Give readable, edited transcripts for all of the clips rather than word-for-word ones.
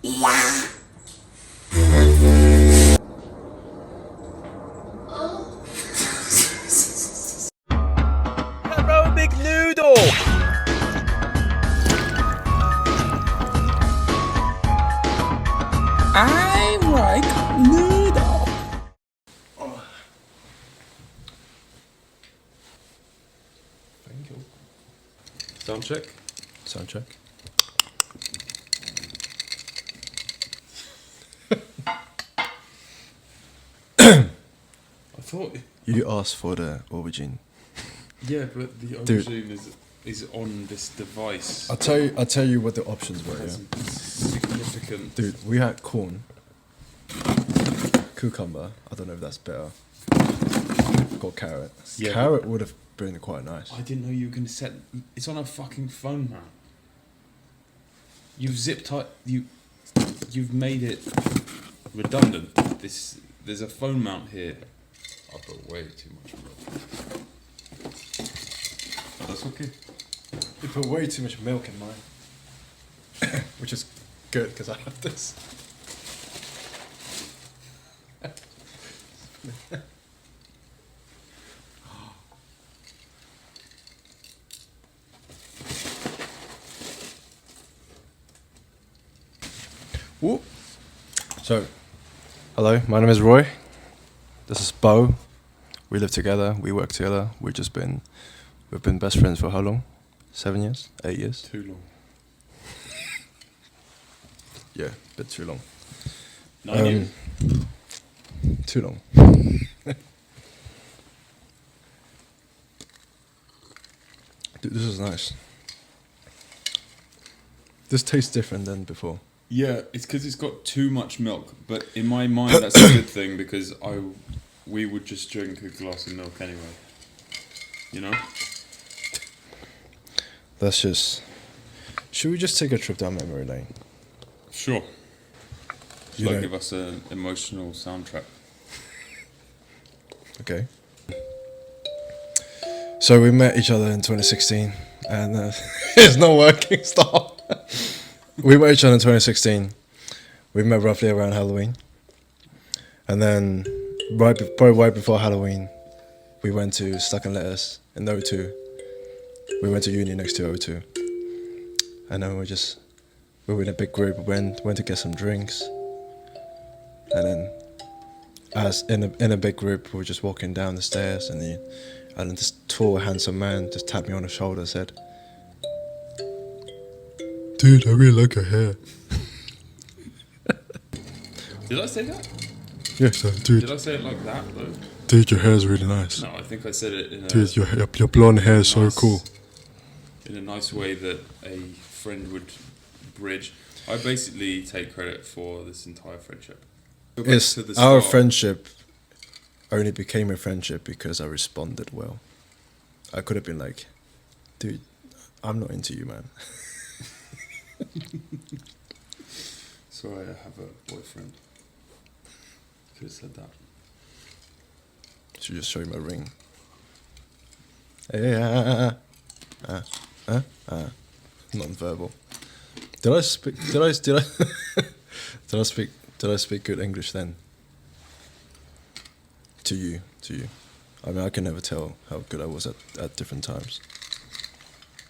Hello, Big Noodle! I like noodle. Thank you. Sound check. Sound check. I thought. You asked for the aubergine. Yeah, but the aubergine is on this device. I'll tell you what the options were. That's Yeah? significant. Dude, we had corn, cucumber. I don't know if that's better. Got carrot. Yeah, Carrot would have been quite nice. I didn't know you were gonna set. It's on a fucking phone mount. You've zip tied. You've made it redundant. There's a phone mount here. I put way too much milk. But that's okay. You put way too much milk in mine, which is good because I have this. Whoop. So, hello, my name is Roy. This is Bo. We live together, we work together. We've been best friends for how long? 7 years? 8 years? Too long. Yeah, a bit too long. 9 years. Too long. Dude, this is nice. This tastes different than before. Yeah, it's because it's got too much milk. But in my mind, that's a good thing because we would just drink a glass of milk anyway. You know? Let's just... Should we just take a trip down memory lane? Sure. You Should I know- give us an emotional soundtrack? Okay. So we met each other in 2016, and it's not working. Stop. We met each other in 2016. We met roughly around Halloween, and then probably right before Halloween, we went to Stuck and Lettuce in O2. We went to uni next to O2, and then we were in a big group. Went to get some drinks, and then as in a big group, we were just walking down the stairs, and then this tall, handsome man just tapped me on the shoulder and said, "Dude, I really like your hair." Did I say that? Yes, dude. Did I say it like that though? Dude, your hair is really nice. No, I think I said it in a Dude, your blonde hair is so nice- cool. in a nice way that a friend would bridge. I basically take credit for this entire friendship. Go back It's to the our start. friendship only became a friendship because I responded well. I could have been like, "Dude, I'm not into you, man." Sorry, I have a boyfriend. Could have said that. Should just show you my ring. Hey, non-verbal. Did I speak? Did I? Did I speak? Did I speak good English then? To you. I mean, I can never tell how good I was at different times.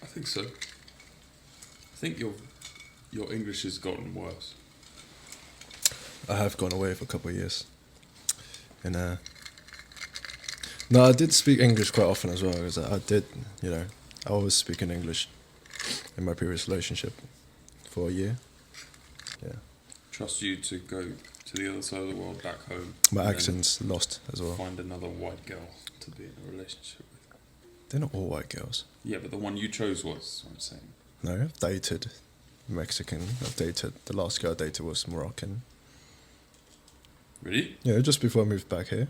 I think so. I think your English has gotten worse. I have gone away for a couple of years. And no, I did speak English quite often as well, because I did, I was speaking English in my previous relationship for a year. Yeah. Trust you to go to the other side of the world back home. My and then accent's lost as well. Find another white girl to be in a relationship with. They're not all white girls. Yeah, but the one you chose was what I'm saying. No, I've dated Mexican. The last girl I dated was Moroccan. Really? Yeah, just before I moved back here.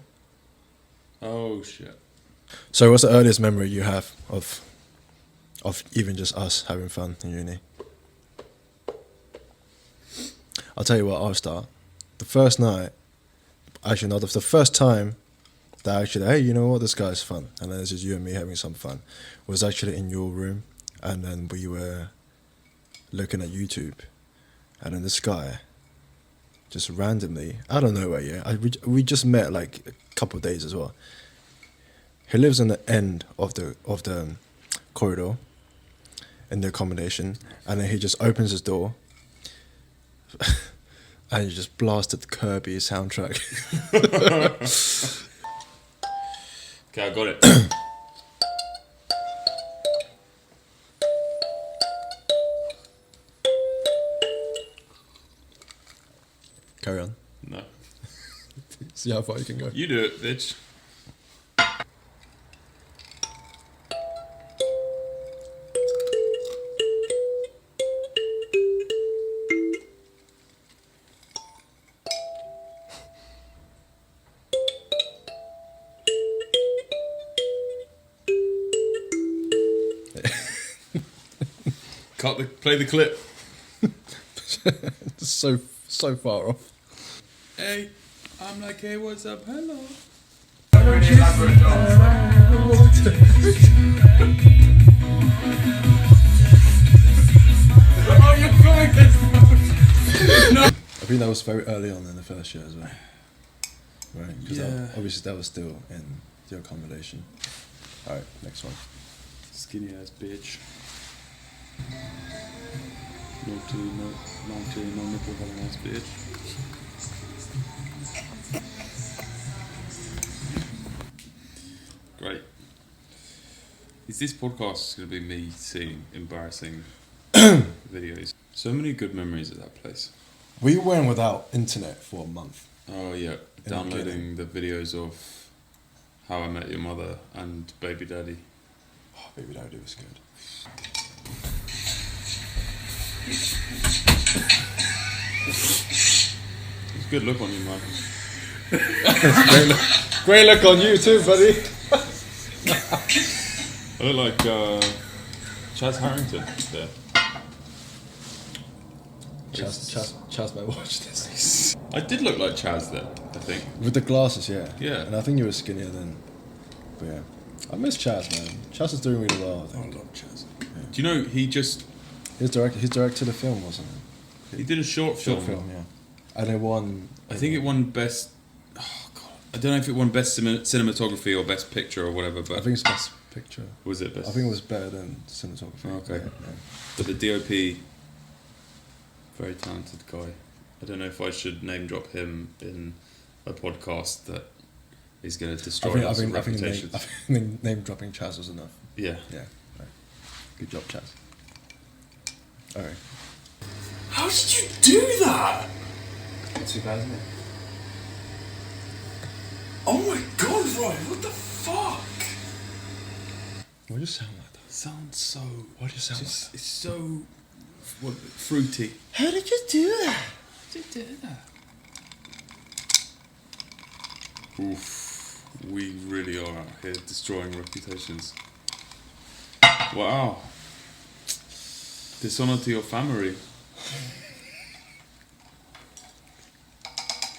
Oh shit. So what's the earliest memory you have of even just us having fun in uni? I'll tell you what, I'll start. The first night, actually not the first time that actually, hey, you know what, this guy's fun, and then it's just you and me having some fun, was actually in your room, and then we were looking at YouTube, and then this guy just randomly, out of nowhere, yeah. We just met like a couple of days as well. He lives on the end of the corridor in the accommodation, and then he just opens his door, and he just blasted Kirby soundtrack. Okay, I got it. Carry on. No. See how far you can go. You do it, bitch. Play the clip. so far off. Hey, I'm like, hey, what's up? Hello. I think that was very early on in the first year as well. Right? Because Yeah. obviously that was still in the accommodation. Alright, next one. Skinny ass bitch. No nipple having ass bitch. Great. Is this podcast going to be me seeing embarrassing videos? So many good memories at that place. We went without internet for a month. Oh yeah, the downloading the videos of How I Met Your Mother and Baby Daddy. Oh, Baby Daddy was good. It's a good look on you, man. Great look on you too, buddy. I look like Chaz Harrington there. Chaz might watch this. I did look like Chaz there, I think. With the glasses, yeah. Yeah. And I think you were skinnier then. But yeah. I miss Chaz, man. Chaz is doing really well, I think. I love Chaz. Yeah. Do you know he directed a film, wasn't it? He did a short film. Short film, yeah. And it won... I think it won best... Oh, God. I don't know if it won best cinematography or best picture or whatever, but... I think it's best picture. Was it best? I think it was better than cinematography. Okay. Yeah. But the DOP, very talented guy. I don't know if I should name drop him in a podcast that is going to destroy our reputations. I think name dropping Chaz was enough. Yeah. Yeah. Right. Good job, Chaz. Alright. How did you do that? Too bad, isn't it? Oh my god, Ryan, what the fuck? Why do you sound like that? Sounds so... Why do you sound like that? It's so... fruity. How did you do that? How did you do that? Oof. We really are out here destroying reputations. Wow. Dishonour to your family.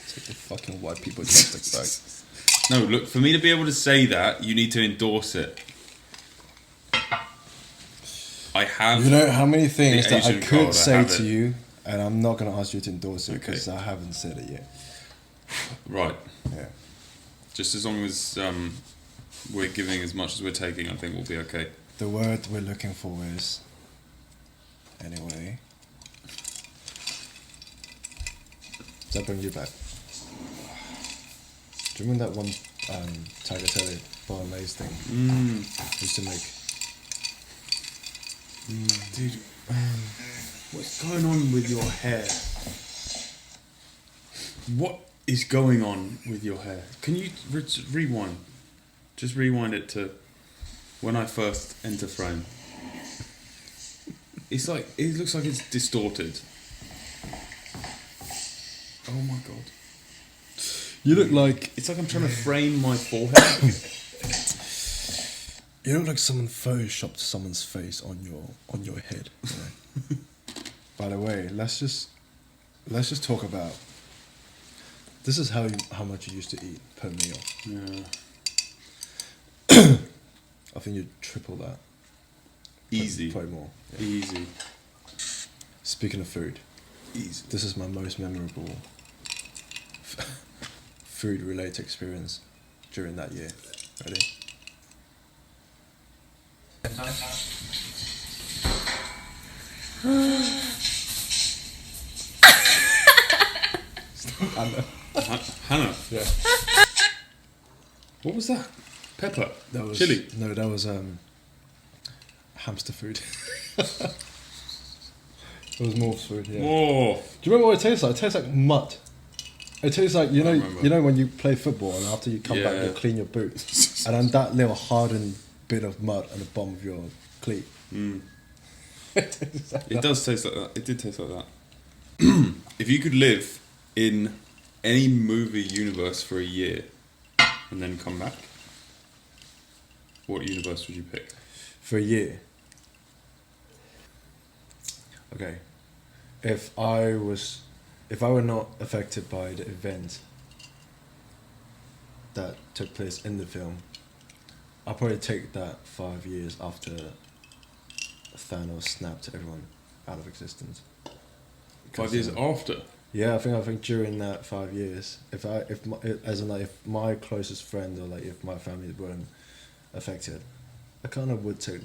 Take the fucking white people plastic back. No, look, for me to be able to say that, you need to endorse it. I have... You know how many things the that I Asian could code, I say have to it. you, and I'm not going to ask you to endorse it Okay. because I haven't said it yet. Right. Yeah. Just as long as we're giving as much as we're taking, I think we'll be okay. The word we're looking for is... Anyway... Does that bring you back? Do you remember that one Tagliatelle bolognese thing? Used to make... Dude, what's going on with your hair? What is going on with your hair? Can you rewind? Just rewind it to when I first enter frame. It's like, it looks like it's distorted. Oh my god. You look like... It's like I'm trying to frame my forehead. You look like someone photoshopped someone's face on your head. You know? By the way, let's just talk about... This is how much you used to eat per meal. Yeah. I think you'd triple that. Easy. Probably more. Yeah. Easy. Speaking of food, Easy. this is my most memorable food related experience during that year. Ready? Hannah. Yeah. What was that? Pepper. That was chili. No, that was hamster food. It was morph's food. Yeah. Oh. Do you remember what it tastes like? It tastes like mud. It tastes like remember. you know when you play football and after you come back you clean your boot and then that little hardened bit of mud at the bottom of your cleat. It does taste like that. It did taste like that. If you could live in any movie universe for a year and then come back, what universe would you pick? For a year. Okay. If I were not affected by the event that took place in the film, I'll probably take that 5 years after Thanos snapped everyone out of existence. 5 years after? Yeah, I think during that 5 years, if my closest friend or like if my family weren't affected, I kind of would take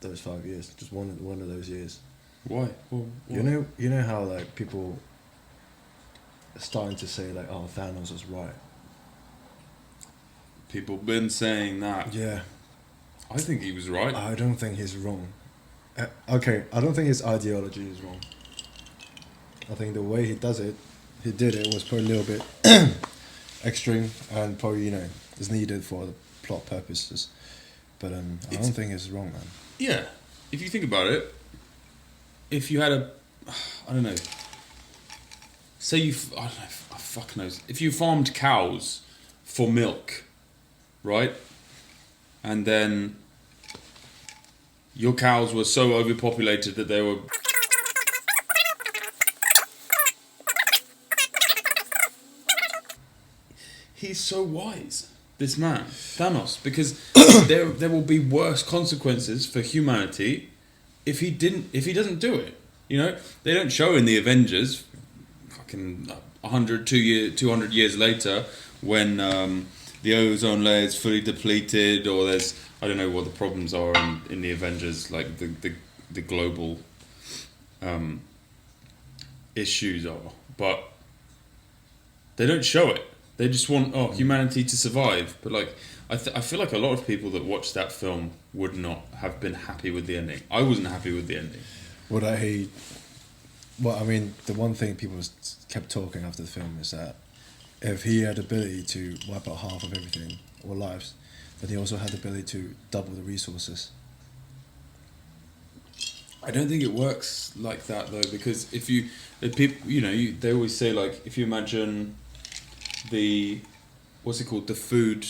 those 5 years, just one of those years. Why? You know how like people are starting to say like, oh, Thanos was right. People been saying that. Yeah. I think he was right. I don't think he's wrong. Okay, I don't think his ideology is wrong. I think the way he did it was probably a little bit extreme and probably, is needed for the plot purposes. But I don't think it's wrong, man. Yeah. If you think about it, if you had I don't know, say I don't know, fuck knows. If you farmed cows for milk, right? And then your cows were so overpopulated that they were... He's so wise, this man, Thanos, because there will be worse consequences for humanity if he doesn't do it. They don't show in the Avengers, fucking 200 years later, when the ozone layer is fully depleted, or there's, I don't know what the problems are in the Avengers, like the global issues are, but they don't show it. They just want humanity to survive. But like, I feel like a lot of people that watched that film would not have been happy with the ending. I wasn't happy with the ending. The one thing people kept talking after the film is that if he had the ability to wipe out half of everything, all lives, then he also had the ability to double the resources. I don't think it works like that though, because they always say, like, if you imagine the food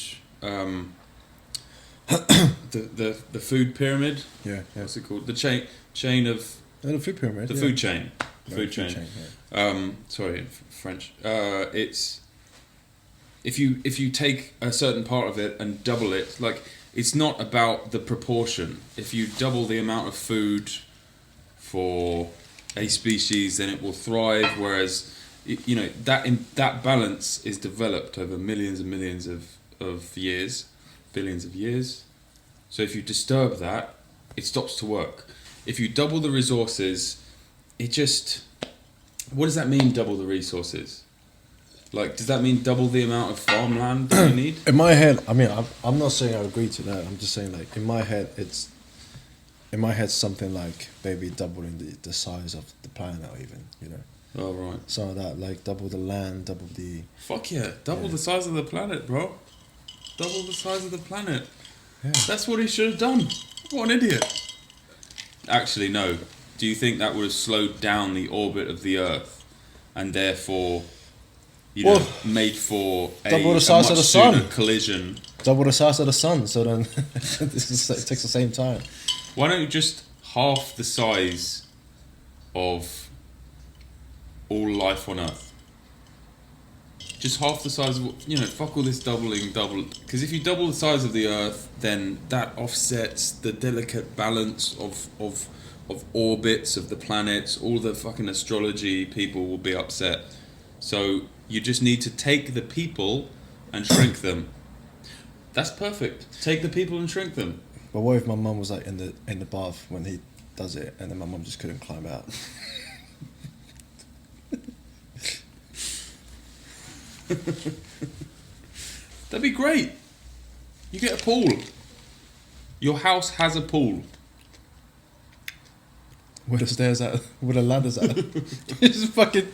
the food pyramid. Yeah. What's it called? The chain of the food pyramid. The food chain. Food chain. Yeah. Sorry, French. It's if you take a certain part of it and double it, like, it's not about the proportion. If you double the amount of food for a species, then it will thrive. Whereas, that balance is developed over millions and millions of years, billions of years. So if you disturb that, it stops to work. If you double the resources, what does that mean, double the resources? Like, does that mean double the amount of farmland that you need? In my head, I'm not saying I agree to that. I'm just saying, like, in my head, something like maybe doubling the size of the planet, or even, Oh, right. Some of that, like double the land, double the... Fuck yeah. Double the size of the planet, bro. Double the size of the planet. Yeah. That's what he should have done. What an idiot. Actually, no. Do you think that would have slowed down the orbit of the Earth and therefore, made for double the size of the sun collision? Double the size of the sun, so then it takes the same time. Why don't you just half the size of all life on Earth? Just half the size of, fuck all this double. Because if you double the size of the Earth, then that offsets the delicate balance of orbits of the planets. All the fucking astrology people will be upset. So you just need to take the people and shrink them. That's perfect. Take the people and shrink them. But what if my mum was like in the bath when he does it, and then my mum just couldn't climb out? That'd be great. You get a pool. Your house has a pool. Where the stairs at? Where the ladders at? It's fucking.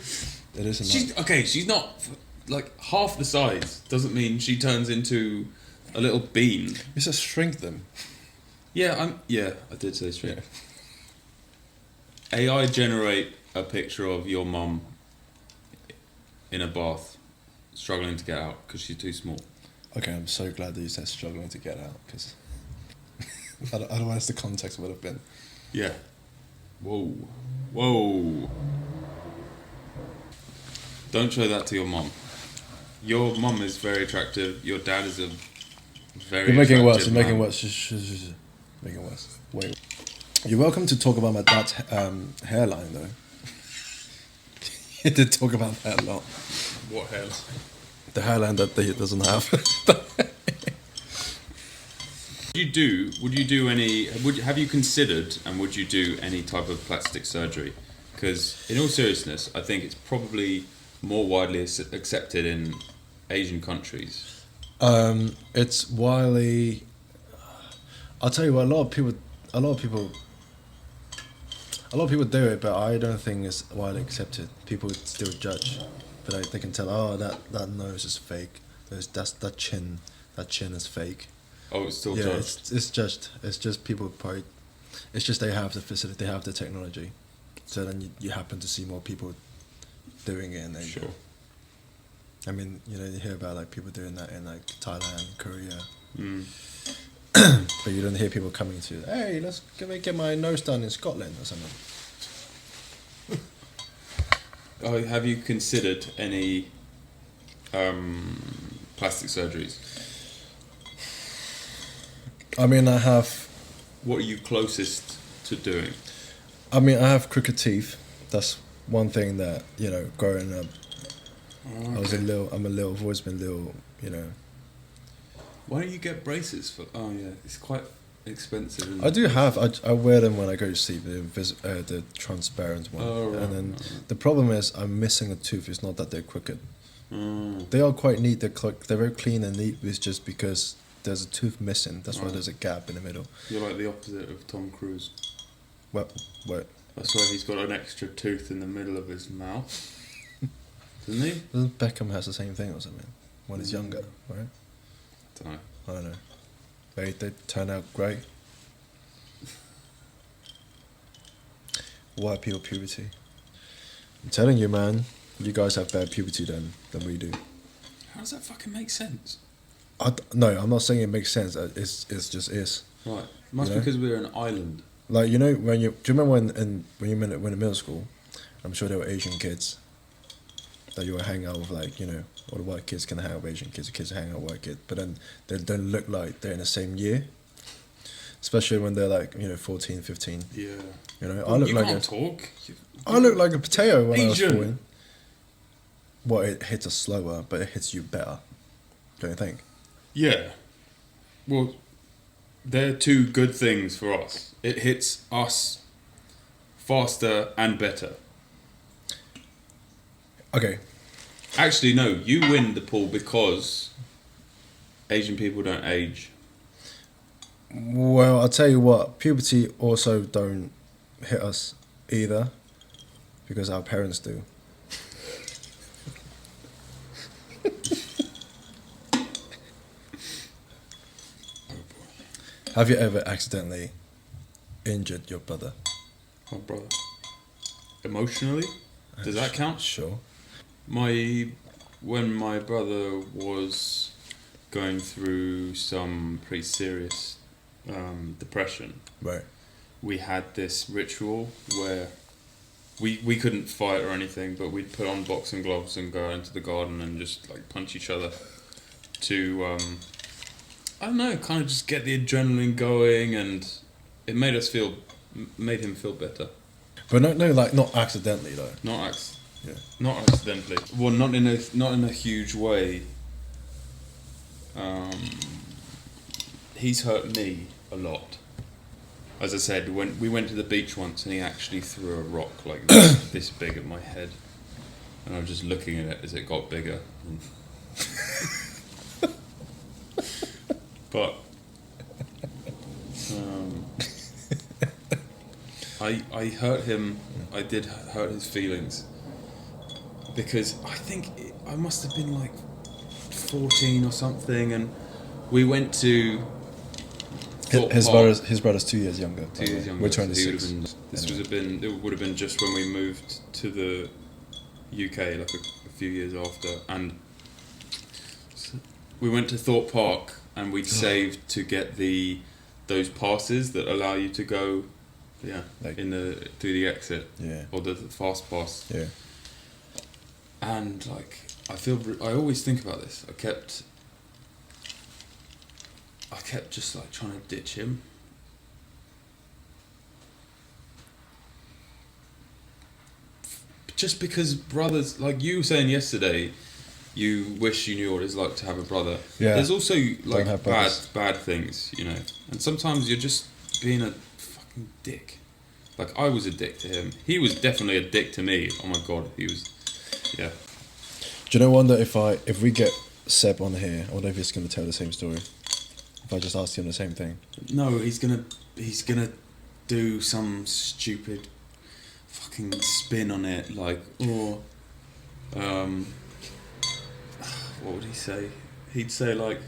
It isn't. She's not like half the size. Doesn't mean she turns into a little bean. You just shrink them. Yeah, I did say shrink. Yeah. AI generate a picture of your mum in a bath, struggling to get out because she's too small. Okay, I'm so glad that you said struggling to get out, because otherwise the context would have been. Yeah. Whoa. Whoa. Don't show that to your mum. Your mum is very attractive. Your dad is a very You're making it worse. attractive You're making it man. worse. Making it worse. Wait. You're welcome to talk about my dad's hairline, though. He did talk about that a lot. What hairline? The hairline that he doesn't have. Would you do any, have you considered and would you do any type of plastic surgery? Because in all seriousness, I think it's probably more widely accepted in Asian countries. It's widely. I'll tell you what. A lot of people do it, but I don't think it's widely accepted. People still judge, but they can tell. Oh, that nose is fake. That chin is fake. Oh, it's still Yeah, judged. it's judged. It's just people probably. It's just they have the facility, they have the technology, so then you happen to see more people doing it, and then. Sure. I mean, you hear about like people doing that in like Thailand, Korea. Mm. But you don't hear people coming to, hey, let me get my nose done in Scotland or something. Oh, have you considered any plastic surgeries? I mean, I have. What are you closest to doing? I mean, I have crooked teeth. That's one thing that growing up. Oh, I've always been little. Why don't you get braces for? Oh yeah, it's quite expensive. Isn't I it? do have. I wear them when I go to sleep. The transparent one. Oh, right, and then right. the problem is I'm missing a tooth. It's not that they're crooked. Mm. They are quite neat. They're very clean and neat. It's just because there's a tooth missing. That's why Right. there's a gap in the middle. You're like the opposite of Tom Cruise. What? That's why he's got an extra tooth in the middle of his mouth. Doesn't he? Doesn't Beckham has the same thing or something when he's younger, right? Don't know. I don't know. They turn out great. Why pure puberty? I'm telling you, man. You guys have bad puberty than we do. How does that fucking make sense? No, I'm not saying it makes sense. It's just is. Right. Must be because we're an island. Like do you remember when you went in middle school? I'm sure there were Asian kids that you were hanging out with, like all the white kids can hang out with Asian kids, the kids hang out with white kids, but then they don't look like they're in the same year. Especially when they're like 14, 15. Yeah. I look you like can't talk. I look like a potato when I was Asian. 14. Well, it hits us slower, but it hits you better. Don't you think? Yeah. Well, they're two good things for us. It hits us faster and better. Okay. Actually, no. You win the pool because Asian people don't age. Well, I'll tell you what. Puberty also don't hit us either, because our parents do. Have you ever accidentally injured your brother? My brother. Emotionally? Does that count? Sure. When my brother was going through some pretty serious depression, Right. we had this ritual where we couldn't fight or anything, but we'd put on boxing gloves and go out into the garden and just like punch each other to I don't know, kind of just get the adrenaline going, and it made him feel better. But no, like not accidentally though. Not Yeah. Not accidentally. Well, not in a huge way. He's hurt me a lot. As I said, when we went to the beach once, and he actually threw a rock like this big at my head, and I was just looking at it as it got bigger. But I hurt him. I did hurt his feelings because I think I must have been like 14 or something, and we went to His brother's 2 years younger. 2 years younger. We're So 26. it would have been just when we moved to the UK, like a few years after, and we went to Thorpe Park, and we'd saved to get those passes that allow you to go, Like- through the exit, Yeah. or the fast pass. Yeah. And like I always think about this. I kept just like trying to ditch him. Just because brothers, like you were saying yesterday, you wish you knew what it's like to have a brother. Yeah. There's also like have brothers. bad things, and sometimes you're just being a fucking dick. Like I was a dick to him. He was definitely a dick to me. Oh my god, he was. Yeah. Do you know, wonder if we get Seb on here, I wonder if he's going to tell the same story. If I just asked him the same thing. No, he's gonna do some stupid fucking spin on it, like, or what would he say? He'd say like,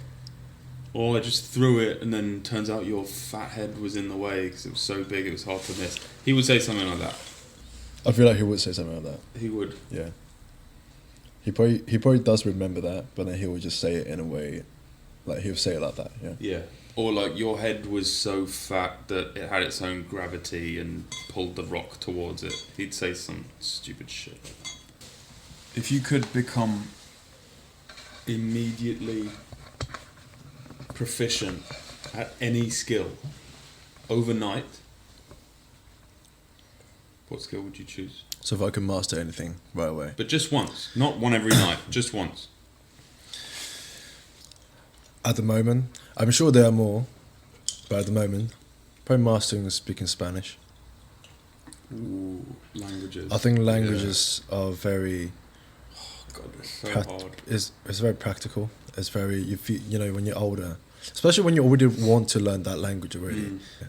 "Oh, I just threw it, and then turns out your fat head was in the way because it was so big, it was hard to miss." He would say something like that. I feel like he would say something like that. He would. Yeah. He probably does remember that, but then he would just say it in a way, like he'll say it like that. Yeah. Yeah. Or like your head was so fat that it had its own gravity and pulled the rock towards it. He'd say some stupid shit like that. If you could become immediately proficient at any skill overnight, what skill would you choose? So if I can master anything right away. But just once, not one every night, just once. At the moment, I'm sure there are more, but at the moment, probably mastering speaking Spanish. Ooh, languages. I think languages are very God, it's so hard. it's very practical. It's very, you feel, when you're older, especially when you already want to learn that language already. Mm. Yeah.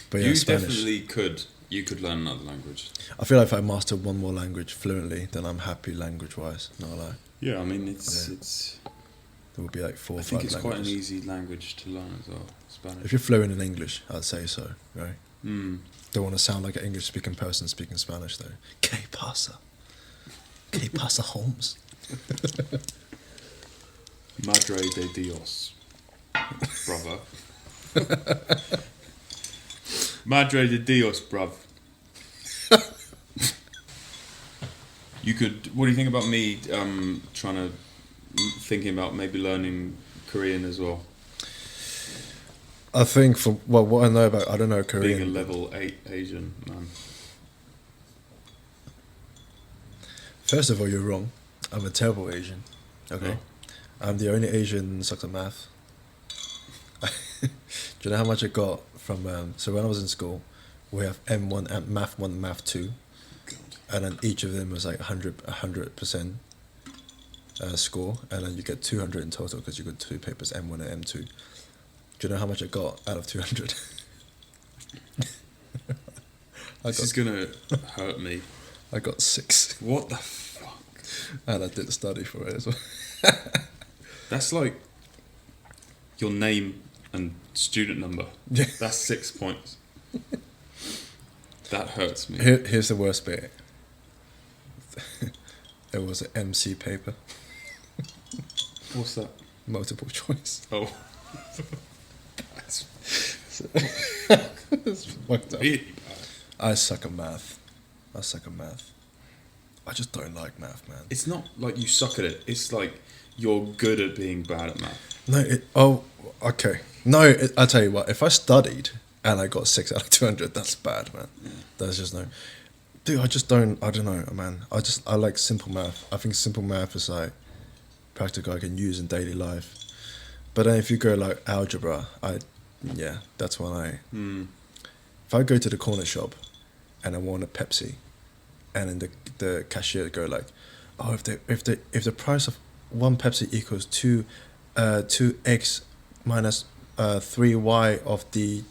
But yeah, You Spanish. definitely could. You could learn another language. I feel like if I master one more language fluently, then I'm happy language-wise. Not lie. Yeah, I mean it's. There would be like 4 or I 5 think it's languages. quite an easy language to learn as well. Spanish. If you're fluent in English, I'd say so, right? Mm. Don't want to sound like an English-speaking person speaking Spanish, though. ¿Qué pasa? ¿Qué pasa, Holmes? Madre de Dios, brother. Madre de Dios, bruv. You could. What do you think about me thinking about maybe learning Korean as well? I think what I know about, I don't know Korean. Being a level 8 Asian man. First of all, you're wrong. I'm a terrible Asian. Okay. Oh. I'm the only Asian who sucks at math. Do you know how much I got from... so when I was in school, we have M1 and Math 1 and Math 2. And then each of them was like 100% score. And then you get 200 in total because you got 2 papers, M1 and M2. Do you know how much I got out of 200? This is gonna hurt me. I got 6. What the fuck? And I didn't study for it as well. That's like your name and student number. Yeah. That's 6 points. That hurts me. Here's the worst bit. It was an MC paper. What's that? Multiple choice. Oh. It's fucked up. Really bad. I suck at math. I just don't like math, man. It's not like you suck at it. It's like you're good at being bad at math. No, okay. No, I'll tell you what. If I studied and I got 6 out of 200, that's bad, man. Yeah. That's just no. Dude, I just don't. I don't know, man. I like simple math. I think simple math is like practical. I can use in daily life. But then if you go like algebra, that's when I. If I go to the corner shop, and I want a Pepsi, and then the cashier go like, oh, if the price of one Pepsi equals two x minus 3y of the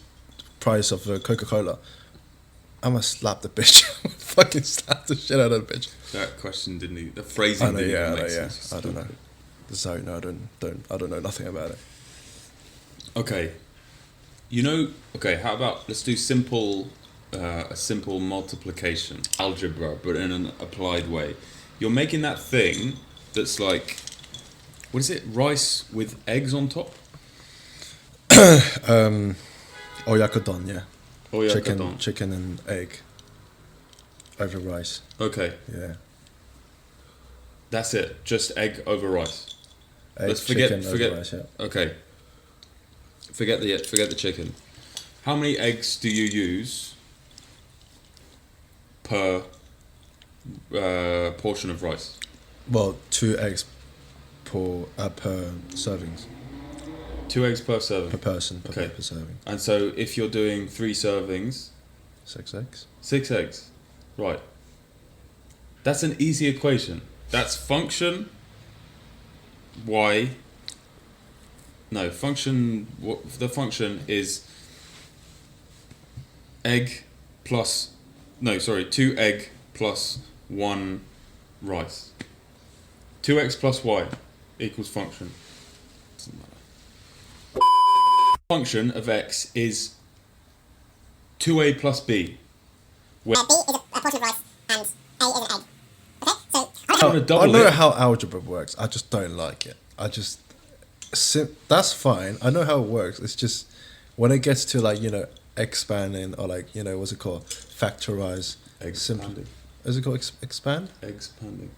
price of Coca-Cola, I'm gonna slap the bitch. Fucking slap the shit out of the bitch. That question didn't even, the phrasing didn't even make sense. I don't know. So no, I don't know nothing about it. Okay. How about let's do a simple multiplication, algebra, but in an applied way. You're making that thing that's like, what is it, rice with eggs on top? Oyakodon, yeah. Oyakodon. Chicken and egg over rice. Okay. Yeah. That's it. Just egg over rice. Egg, Let's forget over rice, yeah. Okay. Forget the chicken. How many eggs do you use per portion of rice? Well, 2 eggs per servings. 2 eggs per serving. Per person. Okay. Per serving. And so if you're doing 3 servings, 6 eggs. 6 eggs. Right. That's an easy equation. That's function y. No, function. The function is egg plus. No, sorry. 2 egg plus 1 rice. 2x plus y equals function. Doesn't matter. Function of x is 2a plus b. Where B is a portion of rice and A is an egg. Okay, so I know how algebra works. I just don't like it. That's fine. I know how it works. It's just when it gets to like expanding or like what's it called, factorize. Expanding. Is it called expand? Expanding.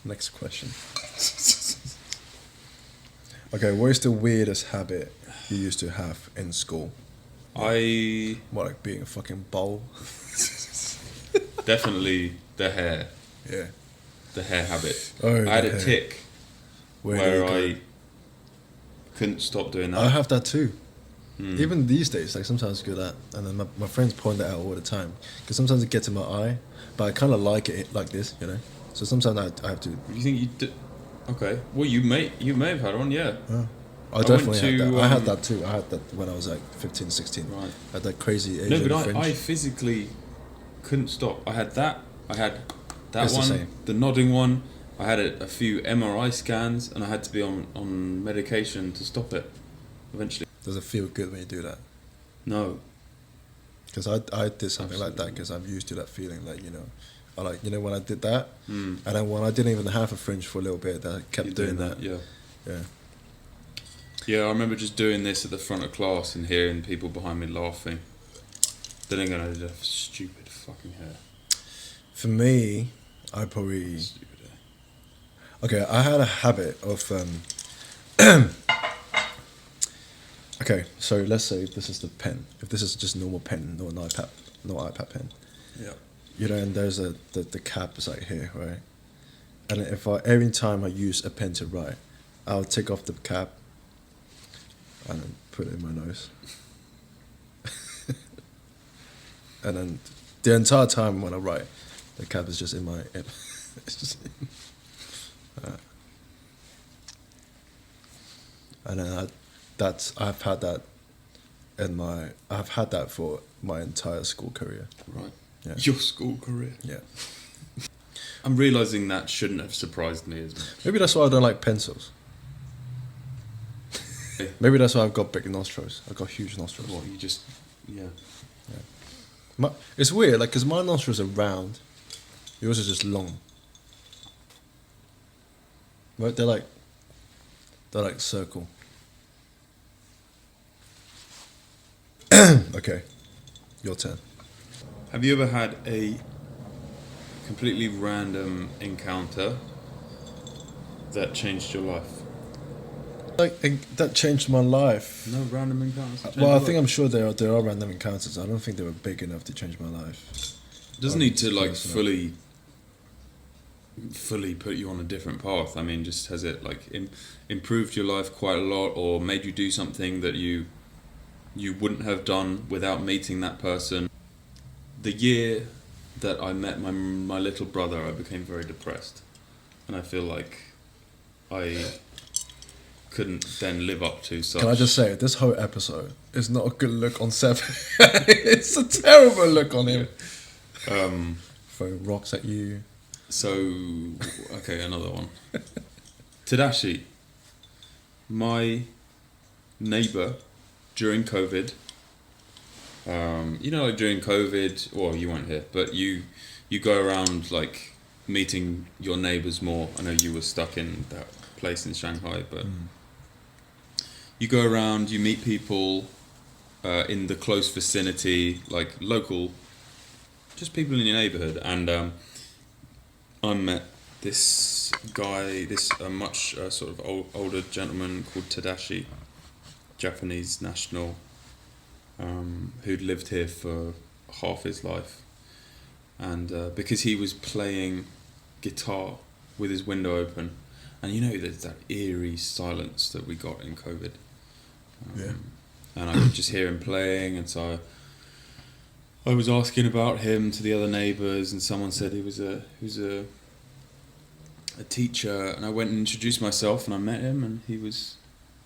Next question. Okay, what is the weirdest habit you used to have in school? What, like being a fucking bowl? Definitely the hair. Yeah. The hair habit. Oh, I had the a hair. tick where I couldn't stop doing that. I have that too. Even these days, like sometimes I do that, and then my friends point that out all the time. Because sometimes it gets in my eye, but I kind of like it like this, So sometimes I have to. You think you did? Okay. Well, you may have had one, yeah. I definitely had that. I had um, that too. I had that when I was like 15, 16. Right. I had that crazy No, Asian but fringe. I physically couldn't stop. I had that. I had that It's the one, same. the nodding one. I had a few MRI scans, and I had to be on medication to stop it. Eventually. Does it feel good when you do that? No. Because I did something like that because I'm used to that feeling, like I like when I did that, and then when I didn't even have a fringe for a little bit, that I kept doing that. Yeah. Yeah. Yeah, I remember just doing this at the front of class and hearing people behind me laughing. Then again, I did have stupid fucking hair. For me, I probably Stupid hair. okay. I had a habit of okay, so let's say this is the pen. If this is just normal pen, no iPad pen. Yeah. And there's the cap is like here, right? And if every time I use a pen to write, I'll take off the cap and then put it in my nose. And then the entire time when I write, the cap is just in my head. It's just and then I've had that for my entire school career. Right. Yeah. Your school career. Yeah. I'm realising that shouldn't have surprised me as much. Maybe that's why I don't like pencils. Maybe that's why I've got big nostrils. I've got huge nostrils. What, you just... Yeah. It's weird, like, because my nostrils are round. Yours are just long. Right? They're like circle. Okay. Your turn. Have you ever had a completely random encounter that changed your life? that changed my life. No random encounters. Well, I think I'm sure there are random encounters. I don't think they were big enough to change my life. doesn't need to like personally. fully put you on a different path. I mean, just has it like improved your life quite a lot, or made you do something that you wouldn't have done without meeting that person? The year that I met my little brother, I became very depressed, and I feel like I couldn't then live up to such. Can I just say, this whole episode is not a good look on Seb. It's a terrible look on him. Throwing rocks at you. So, okay, another one. Tadashi, my neighbour during COVID. Like during COVID, well, you weren't here, but you go around like meeting your neighbours more. I know you were stuck in that place in Shanghai, but you go around, you meet people in the close vicinity, like local, just people in your neighbourhood. And I met this guy, much sort of older gentleman called Tadashi, Japanese national, who'd lived here for half his life. And because he was playing guitar with his window open, and there's that eerie silence that we got in COVID. And I could just hear him playing, and so I was asking about him to the other neighbours, and someone said he was a teacher, and I went and introduced myself, and I met him, and he was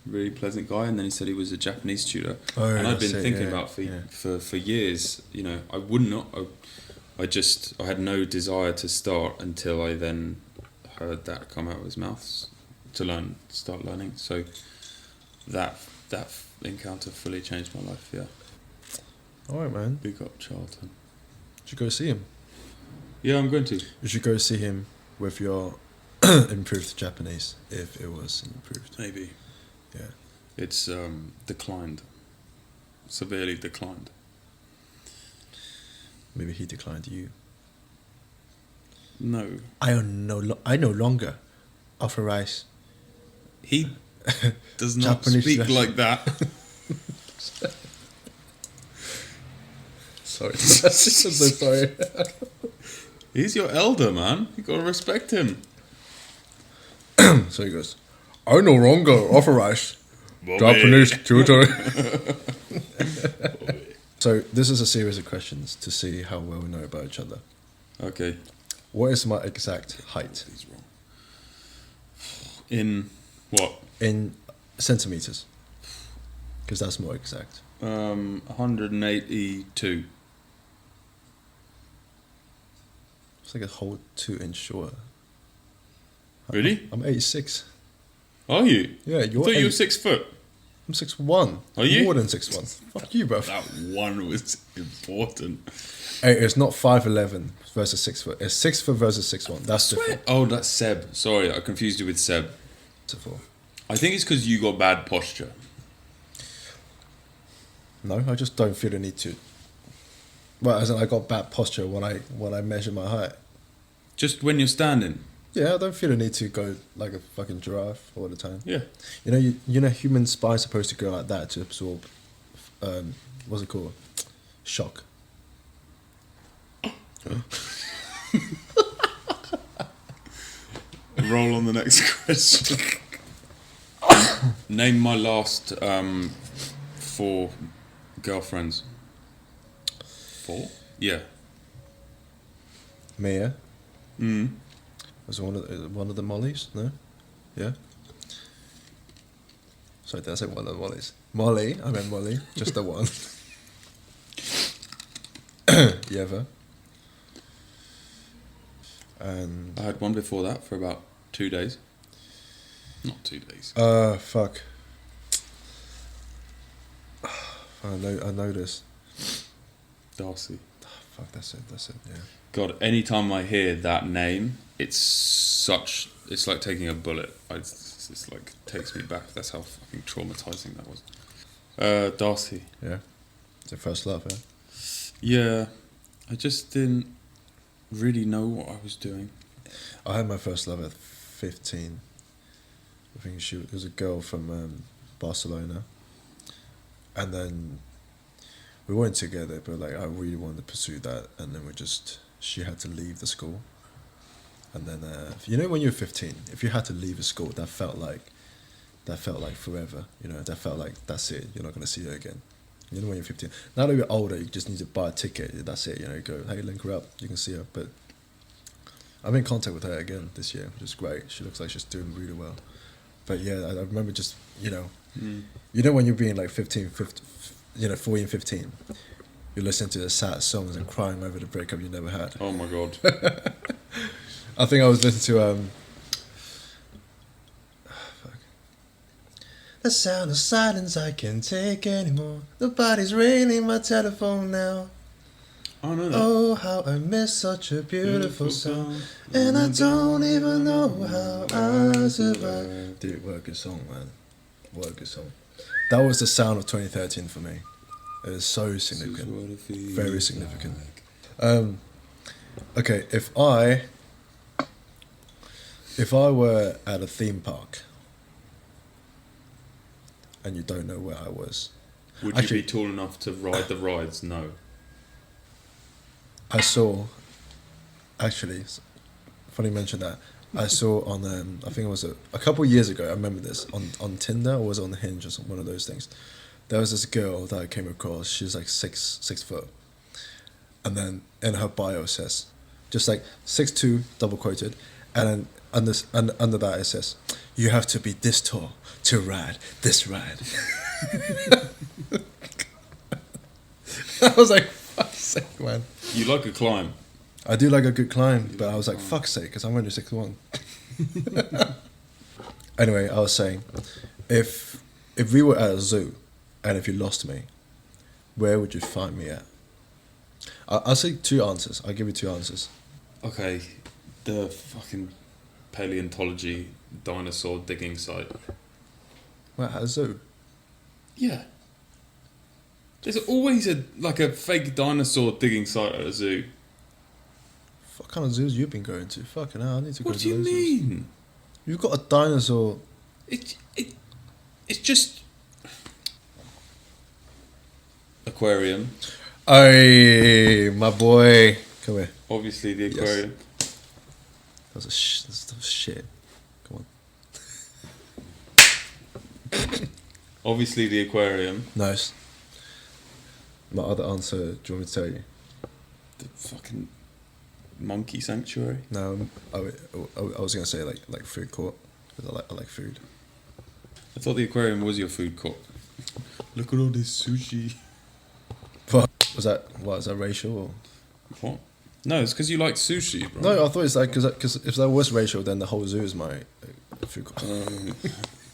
a really pleasant guy. And then he said he was a Japanese tutor, and I'd been thinking about for years. I would not. I had no desire to start until I then heard that come out of his mouth to start learning. So that encounter fully changed my life. Yeah. All right, man. Big up Charlton. You should go see him. Yeah, I'm going to. You should go see him with your improved Japanese, if it was improved. Maybe. Yeah. It's declined. Severely declined. Maybe he declined you. No. I no longer authorize. He does not Japanese speak lesson. like that. Sorry. I'm so sorry. He's your elder, man. You gotta respect him. So he goes, I no longer authorize Japanese tutor. So this is a series of questions to see how well we know about each other. Okay. What is my exact height? He's wrong. In what? In centimeters. Because that's more exact. 182. It's like a whole 2 inch shorter. Really? I'm 86. Are you? Yeah, I you're thought you were 8. 6 foot. I'm 6'1". Are you? More than 6'1". Fuck you, bro. That one was important. Hey, it's not 5'11" versus 6 foot. It's 6 foot versus 6'1". That's different. Oh, that's Seb. Sorry, I confused you with Seb. I think it's because you got bad posture. No, I just don't feel the need to. Well, as in I got bad posture when I measure my height. Just when you're standing. Yeah, I don't feel the need to go like a fucking giraffe all the time. Yeah. You know, human spine supposed to go like that to absorb, what's it called? Shock. Roll on the next question. Name my last 4 girlfriends. 4? Yeah. Mia. Was one of the Mollies? No? Yeah? Sorry, did I say one of the Mollies? Molly, I meant Molly, just the one. Yeva. And I had one before that for about 2 days. Not 2 days. fuck. I know this. Darcy. Fuck, that's it, yeah. God, anytime I hear that name, it's like taking a bullet. It's like takes me back. That's how fucking traumatizing that was. Darcy. Yeah. It's your first love, yeah? Yeah, I just didn't really know what I was doing. I had my first love at 15. I think it was a girl from Barcelona, and then we weren't together, but like I really wanted to pursue that, and then she had to leave the school, and then you know when you're 15, if you had to leave a school, that felt like forever. You know, that felt like that's it. You're not gonna see her again. You know when you're 15. Now that you're older, you just need to buy a ticket. That's it. You know, you go, hey, link her up. You can see her. But I'm in contact with her again this year, which is great. She looks like she's doing really well. But yeah, I remember just you know when you're being like 15, 14, 15, you're listening to the sad songs and crying over the breakup you never had. Oh my god. I think I was listening to The sound of silence I can't take anymore. Nobody's ringing my telephone now. Oh no. Oh, how I miss such a beautiful sound. And I don't even know how I survived. Dude, what a good song, man. What a good song. That was the sound of 2013 for me. It was so significant. Very significant. Okay, if I were at a theme park and you don't know where I was, would you be tall enough to ride the rides? No. I saw, actually, funny you mention that, I saw on, I think it was a couple of years ago, I remember this, on Tinder, or was it on Hinge or one of those things, there was this girl that I came across, she's like 6 foot, and then in her bio it says, just like 6'2", double quoted, and then under that it says, you have to be this tall to ride this ride. I was like, fuck's sake, man. You like a climb? I do like a good climb, but I was like, fuck's sake, because I'm only 6'1". Anyway, I was saying, if we were at a zoo, and if you lost me, where would you find me at? I'll say 2 answers. I'll give you 2 answers. Okay, the fucking paleontology dinosaur digging site. What, at a zoo? Yeah. There's always a fake dinosaur digging site at a zoo. What kind of zoos you been going to? Fucking hell, I need to go to What do you those zoos. mean? You've got a dinosaur. It's just aquarium. Hey, my boy. Come here. Obviously the aquarium. That's shit. Come on. Obviously the aquarium. Nice. My other answer, do you want me to tell you? The fucking monkey sanctuary. No, I was gonna say like food court, because I like food. I thought the aquarium was your food court. Look at all this sushi. But was that racial or? What? No, it's because you like sushi, bro. No, I thought it's like because if that was racial, then the whole zoo is my food court.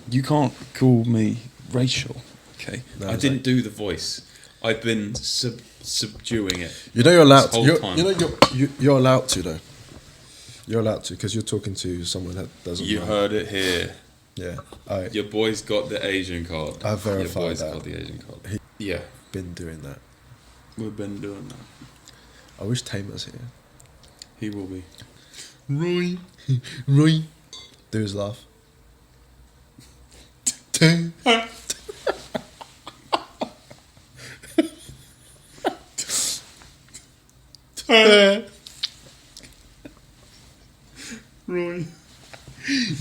You can't call me racial, okay? No, I didn't do the voice. I've been subduing it. You know you're allowed. This whole time. You know you're allowed to though. You're allowed to because you're talking to someone that doesn't. You know. heard it here. Yeah, Your boy's got the Asian card. I verified Your boy's that. got the Asian card. He- Yeah, been doing that. we've been doing that. I wish Tamer's here. He will be. Roy. Do his laugh.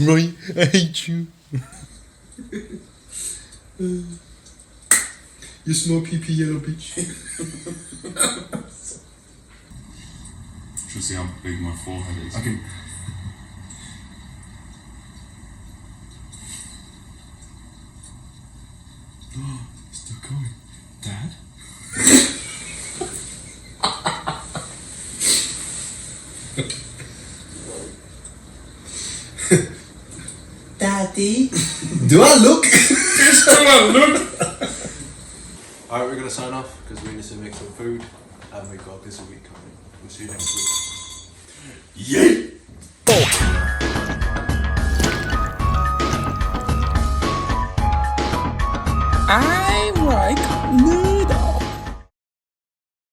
Roy, I hate you. You smell pee-pee, yellow bitch. Should see how big my forehead is. Okay. Still going. Dad? Daddy? Do I look? Alright, we're gonna sign off because we need to make some food and we got this week coming. We'll see you next week. Yeah!